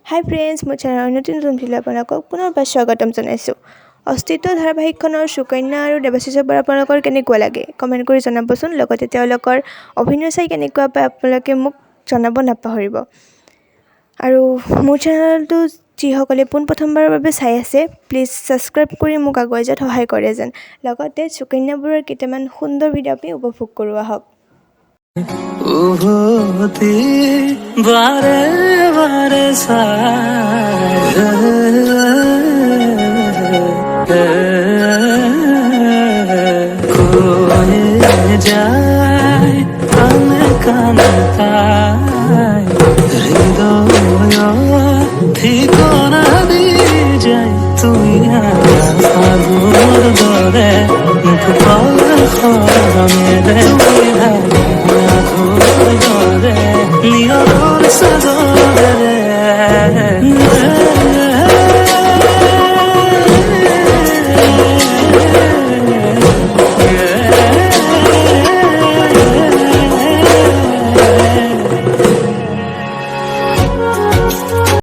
High friends, মোৰ চেনেলৰ নতুন ভিডিঅ'লৈ আপোনালোকক পুনৰবাৰ স্বাগতম জনাইছোঁ। অস্তিত্ব ধাৰাবাহিকখনৰ সুকন্যা আৰু দেৱাশিষৰ পৰা আপোনালোকৰ কেনেকুৱা লাগে কমেণ্ট কৰি জনাবচোন। লগতে তেওঁলোকৰ অভিনয় চাই কেনেকুৱা পায় আপোনালোকে মোক জনাব নাপাহৰিব। আৰু মোৰ চেনেলটো যিসকলে পোনপ্ৰথমবাৰৰ বাবে চাই আছে, প্লিজ ছাবস্ক্ৰাইব কৰি মোক আগুৱাই যোৱাত সহায় কৰে যেন। লগতে সুকন্যাবোৰৰ কেইটামান সুন্দৰ ভিডিঅ' আপুনি উপভোগ কৰোঁ আহক। উভতি বাৰে বাৰে